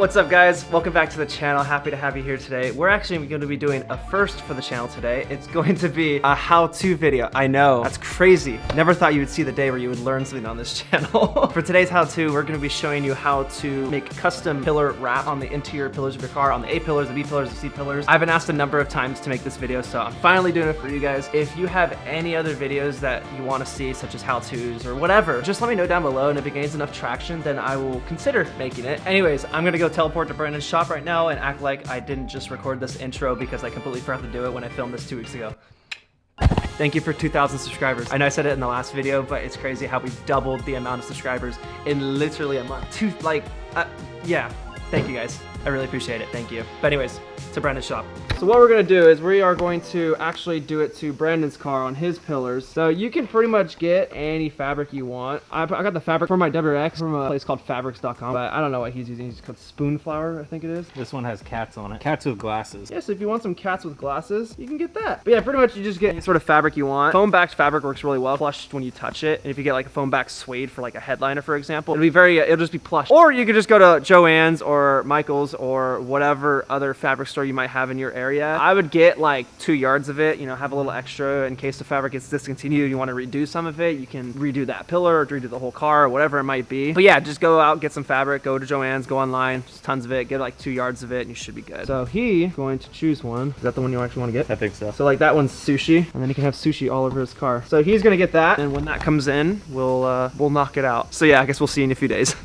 What's up guys? Welcome back to the channel. Happy to have you here today. We're actually going to be doing a first for the channel today. It's going to be a how-to video. I know, that's crazy. Never thought you would see the day where you would learn something on this channel. For today's how-to, we're going to be showing you how to make custom pillar wrap on the interior pillars of your car, on the A pillars, the B pillars, the C pillars. I've been asked a number of times to make this video, so I'm finally doing it for you guys. If you have any other videos that you want to see, such as how-tos or whatever, just let me know down below, and if it gains enough traction, then I will consider making it. Anyways, I'm going to go teleport to Brandon's shop right now and act like I didn't just record this intro because I completely forgot to do it when I filmed this 2 weeks ago. Thank you for 2,000 subscribers. I know I said it in the last video, but it's crazy how we've doubled the amount of subscribers in literally a month. Yeah, thank you guys. I really appreciate it, thank you. But anyways, to Brandon's shop. So what we're gonna do is we are going to actually do it to Brandon's car on his pillars. So you can pretty much get any fabric you want. I got the fabric for my Wrx from a place called fabrics.com, but I don't know what he's using. He's called Spoonflower, I think it is. This one has cats on it. Cats with glasses. Yeah, so if you want some cats with glasses, you can get that. But yeah, pretty much you just get any sort of fabric you want. Foam backed fabric works really well, flushed when you touch it. And if you get like a foam backed suede for like a headliner, for example, it'll just be plush. Or you could just go to Joann's or Michael's or whatever other fabric store you might have in your area. I would get like 2 yards of it, you know, have a little extra in case the fabric gets discontinued, you want to redo some of it, you can redo that pillar or redo the whole car or whatever it might be. But yeah, just go out, get some fabric, go to Joann's, go online, just tons of it, get like 2 yards of it and you should be good. So he's going to choose one. Is that the one you actually want to get? I think so. So like that one's sushi, and then he can have sushi all over his car. So he's gonna get that, and when that comes in, we'll knock it out. So yeah, I guess we'll see you in a few days.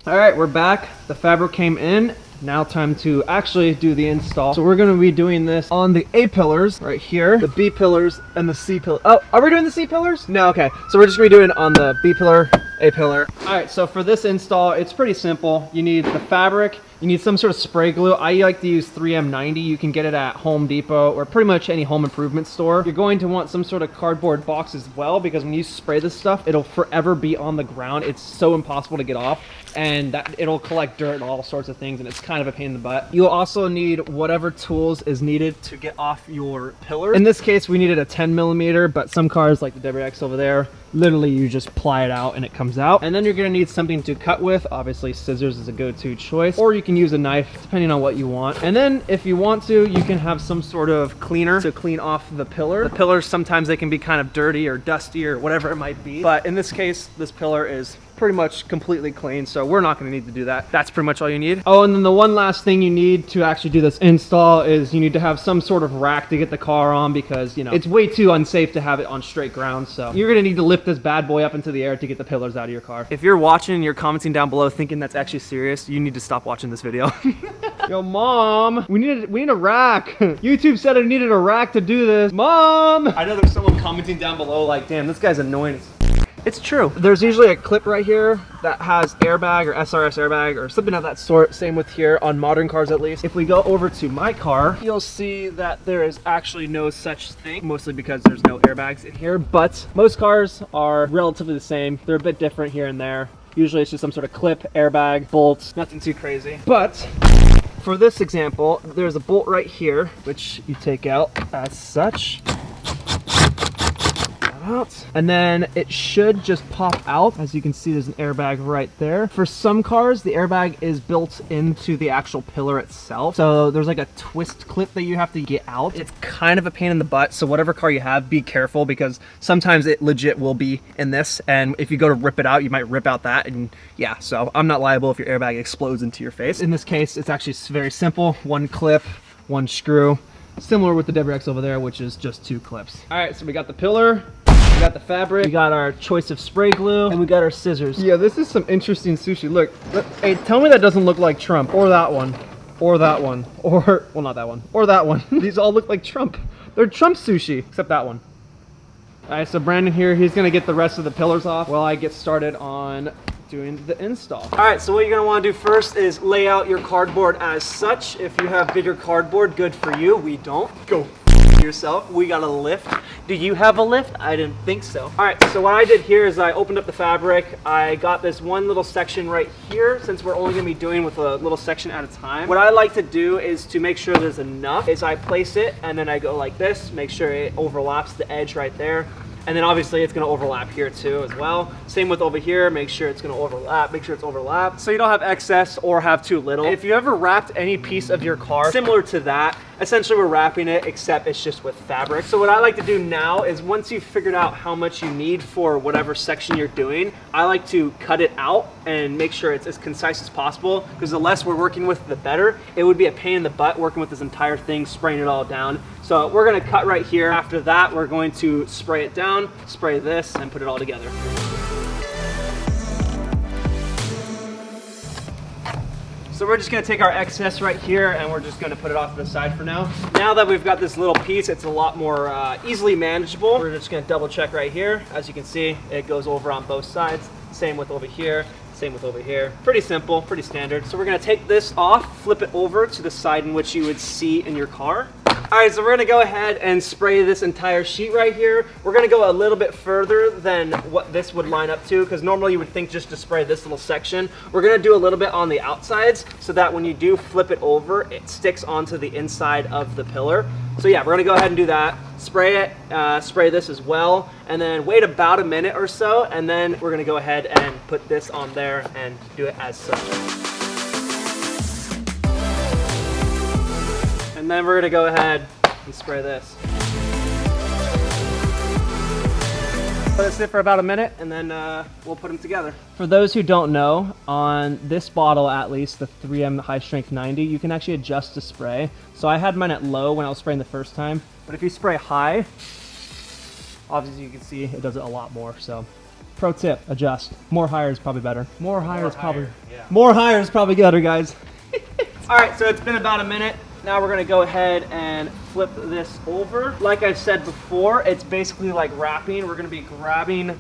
All right, we're back. The fabric came in. Now time to actually do the install. So we're gonna be doing this on the A pillars right here, the B pillars, and the C pillar. Oh, are we doing the C pillars? No, okay. So we're just gonna be doing it on the B pillar, A pillar. All right, so for this install, it's pretty simple. You need the fabric, you need some sort of spray glue. I like to use 3M90. You can get it at Home Depot or pretty much any home improvement store. You're going to want some sort of cardboard box as well, because when you spray this stuff, it'll forever be on the ground. It's so impossible to get off, and it'll collect dirt and all sorts of things, and it's kind of a pain in the butt. You'll also need whatever tools is needed to get off your pillar. In this case, we needed a 10mm, but some cars like the Wrx over there, literally you just ply it out and it comes out. And then you're gonna need something to cut with. Obviously scissors is a go-to choice, or you can use a knife depending on what you want. And then if you want to, you can have some sort of cleaner to clean off the pillar. The pillars, sometimes they can be kind of dirty or dusty or whatever it might be, but in this case this pillar is pretty much completely clean, so we're not going to need to do that. That's pretty much all you need. Oh, and then the one last thing you need to actually do this install is you need to have some sort of rack to get the car on, because you know it's way too unsafe to have it on straight ground. So you're going to need to lift this bad boy up into the air to get the pillars out of your car. If you're watching and you're commenting down below thinking that's actually serious, you need to stop watching this video. Yo, Mom, we need a rack. YouTube said I needed a rack to do this. Mom! I know there's someone commenting down below like, damn, this guy's annoying. It's true. There's usually a clip right here that has airbag or SRS airbag or something of that sort. Same with here on modern cars, at least. If we go over to my car, you'll see that there is actually no such thing, mostly because there's no airbags in here, but most cars are relatively the same. They're a bit different here and there. Usually it's just some sort of clip, airbag, bolts, nothing too crazy. But for this example, there's a bolt right here, which you take out as such. Out. And then it should just pop out. As you can see, there's an airbag right there. For some cars, the airbag is built into the actual pillar itself, so there's like a twist clip that you have to get out. It's kind of a pain in the butt, so whatever car you have, be careful, because sometimes it legit will be in this, and if you go to rip it out, you might rip out that, and yeah, so I'm not liable if your airbag explodes into your face. In this case, it's actually very simple. One clip, one screw, similar with the Wrx over there, which is just 2 clips. All right, so we got the pillar, we got the fabric, we got our choice of spray glue, and we got our scissors. Yeah, this is some interesting sushi. Look, hey, tell me that doesn't look like Trump, or that one, or that one, or, well, not that one, or that one. These all look like Trump. They're Trump sushi, except that one. All right, so Brandon here, he's gonna get the rest of the pillars off while I get started on doing the install. All right, so what you're gonna wanna do first is lay out your cardboard as such. If you have bigger cardboard, good for you. We don't. Go yourself. We got a lift. Do you have a lift? I didn't think so. All right, so what I did here is I opened up the fabric. I got this one little section right here, since we're only gonna be doing with a little section at a time. What I like to do is to make sure there's enough, is I place it and then I go like this, make sure it overlaps the edge right there. And then obviously it's gonna overlap here too as well. Same with over here, make sure it's gonna overlap, make sure it's overlapped. So you don't have excess or have too little. If you ever wrapped any piece of your car similar to that, essentially we're wrapping it, except it's just with fabric. So what I like to do now is once you've figured out how much you need for whatever section you're doing, I like to cut it out and make sure it's as concise as possible, because the less we're working with, the better. It would be a pain in the butt working with this entire thing, spraying it all down. So we're gonna cut right here. After that, we're going to spray it down, spray this, and put it all together. So we're just gonna take our excess right here and we're just gonna put it off to the side for now. Now that we've got this little piece, it's a lot more easily manageable. We're just gonna double check right here. As you can see, it goes over on both sides. Same with over here, same with over here. Pretty simple, pretty standard. So we're gonna take this off, flip it over to the side in which you would see in your car. All right, so we're gonna go ahead and spray this entire sheet right here. We're gonna go a little bit further than what this would line up to, because normally you would think just to spray this little section. We're gonna do a little bit on the outsides so that when you do flip it over, it sticks onto the inside of the pillar. So yeah, we're gonna go ahead and do that. Spray it, spray this as well, and then wait about a minute or so, and then we're gonna go ahead and put this on there and do it as such. And then we're gonna go ahead and spray this. Let it sit for about a minute and then we'll put them together. For those who don't know, on this bottle at least, the 3M High Strength 90, you can actually adjust the spray. So I had mine at low when I was spraying the first time, but if you spray high, obviously you can see it does it a lot more. So pro tip, adjust. More higher is probably better. More higher is probably better, guys. All right, so it's been about a minute. Now we're gonna go ahead and flip this over. Like I said before, it's basically like wrapping. We're gonna be grabbing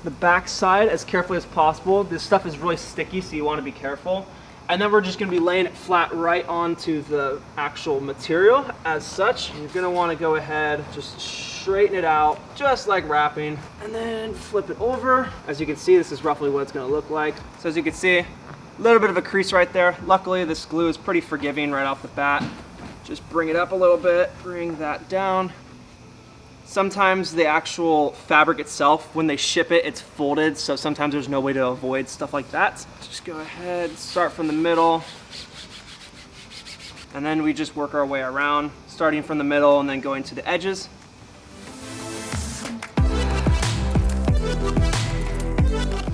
the back side as carefully as possible. This stuff is really sticky, so you wanna be careful. And then we're just gonna be laying it flat right onto the actual material as such. You're gonna wanna go ahead, just straighten it out, just like wrapping, and then flip it over. As you can see, this is roughly what it's gonna look like. So as you can see, a little bit of a crease right there. Luckily, this glue is pretty forgiving right off the bat. Just bring it up a little bit, bring that down. Sometimes the actual fabric itself, when they ship it, it's folded, so sometimes there's no way to avoid stuff like that. Just go ahead, start from the middle, and then we just work our way around, starting from the middle and then going to the edges.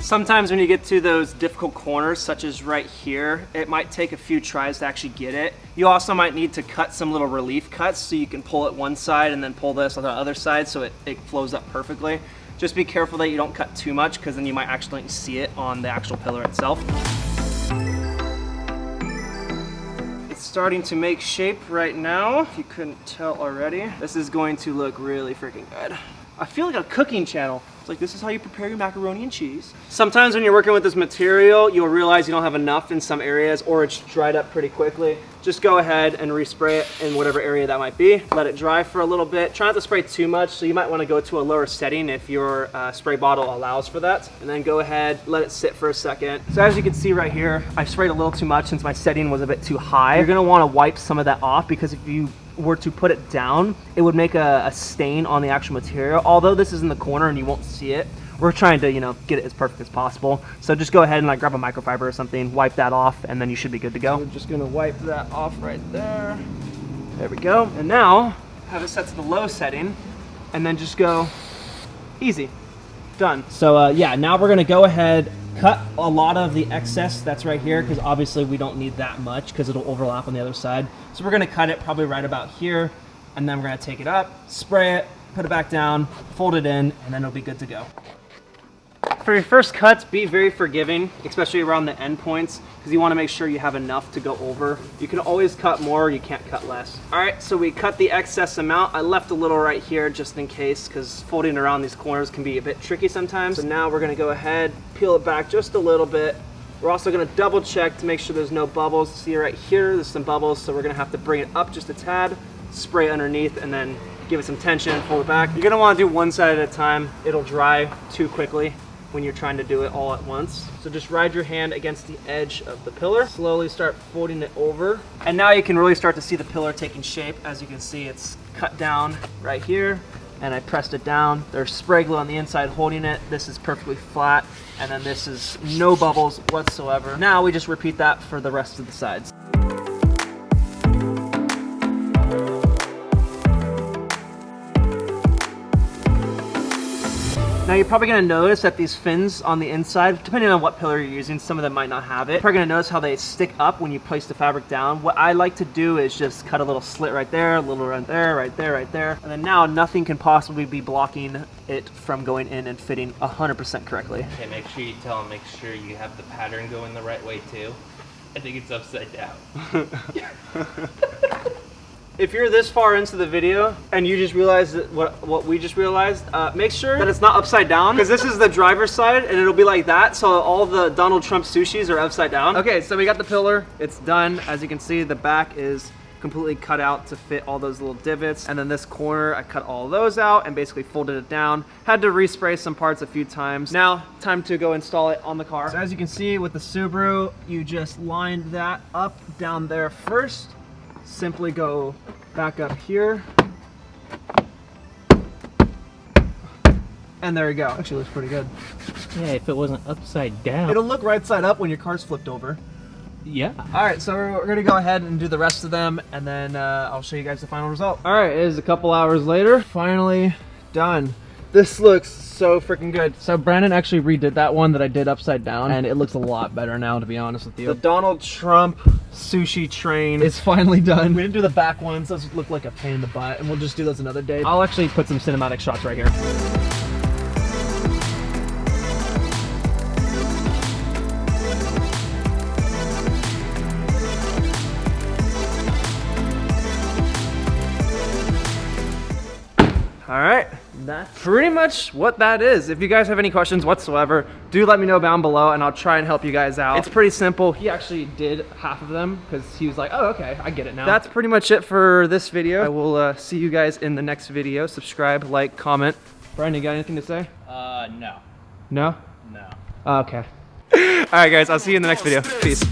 Sometimes when you get to those difficult corners, such as right here, it might take a few tries to actually get it. You also might need to cut some little relief cuts so you can pull it one side and then pull this on the other side so it flows up perfectly. Just be careful that you don't cut too much, because then you might actually see it on the actual pillar itself. It's starting to make shape right now, if you couldn't tell already. This is going to look really freaking good. I feel like a cooking channel. It's like, this is how you prepare your macaroni and cheese. Sometimes when you're working with this material, you'll realize you don't have enough in some areas, or it's dried up pretty quickly. Just go ahead and respray it in whatever area that might be. Let it dry for a little bit. Try not to spray too much, so you might want to go to a lower setting if your spray bottle allows for that. And then go ahead, let it sit for a second. So as you can see right here, I sprayed a little too much since my setting was a bit too high. You're gonna want to wipe some of that off, because if you were to put it down, it would make a stain on the actual material. Although this is in the corner and you won't see it, we're trying to, get it as perfect as possible. So just go ahead and like grab a microfiber or something, wipe that off, and then you should be good to go. So we're just gonna wipe that off right there. There we go. And now have it set to the low setting, and then just go easy. Done. So yeah, now we're gonna go ahead, cut a lot of the excess that's right here, because obviously we don't need that much because it'll overlap on the other side. So we're gonna cut it probably right about here, and then we're gonna take it up, spray it, put it back down, fold it in, and then it'll be good to go. For your first cuts, be very forgiving, especially around the end points, because you want to make sure you have enough to go over. You can always cut more, you can't cut less. All right, so we cut the excess amount. I left a little right here just in case, because folding around these corners can be a bit tricky sometimes. So now we're gonna go ahead, peel it back just a little bit. We're also gonna double check to make sure there's no bubbles. See right here, there's some bubbles, so we're gonna have to bring it up just a tad, spray underneath, and then give it some tension, pull it back. You're gonna wanna do one side at a time. It'll dry too quickly when you're trying to do it all at once. So just ride your hand against the edge of the pillar, slowly start folding it over. And now you can really start to see the pillar taking shape. As you can see, it's cut down right here, and I pressed it down. There's spray glue on the inside holding it. This is perfectly flat, and then this is no bubbles whatsoever. Now we just repeat that for the rest of the sides. Now you're probably gonna notice that these fins on the inside, depending on what pillar you're using, some of them might not have it. You're probably gonna notice how they stick up when you place the fabric down. What I like to do is just cut a little slit right there, a little right there, right there, right there. And then now nothing can possibly be blocking it from going in and fitting 100% correctly. Okay, make sure you tell them, make sure you have the pattern going the right way too. I think it's upside down. If you're this far into the video and you just realized that what we just realized, make sure that it's not upside down, because this is the driver's side and it'll be like that, so all the Donald Trump sushis are upside down. Okay, so we got the pillar, it's done. As you can see, the back is completely cut out to fit all those little divots, and then this corner I cut all those out and basically folded it down. Had to respray some parts a few times. Now time to go install it on the car. So as you can see with the Subaru, you just lined that up down there first. Simply go back up here, and there you go. Actually looks pretty good. Yeah, if it wasn't upside down. It'll look right side up when your car's flipped over. Yeah. All right, so we're gonna go ahead and do the rest of them, and then I'll show you guys the final result. All right, it is a couple hours later. Finally done. This looks so freaking good. So Brandon actually redid that one that I did upside down, and it looks a lot better now, to be honest with you. The Donald Trump sushi train is finally done. We didn't do the back ones, those look like a pain in the butt, and we'll just do those another day. I'll actually put some cinematic shots right here. All right, that's pretty much what that is. If you guys have any questions whatsoever, do let me know down below and I'll try and help you guys out. It's pretty simple. He actually did half of them because he was like, oh, okay, I get it now. That's pretty much it for this video. I will see you guys in the next video. Subscribe, like, comment. Brian, you got anything to say? No. No? No. Okay. All right, guys, I'll see you in the next video. Peace.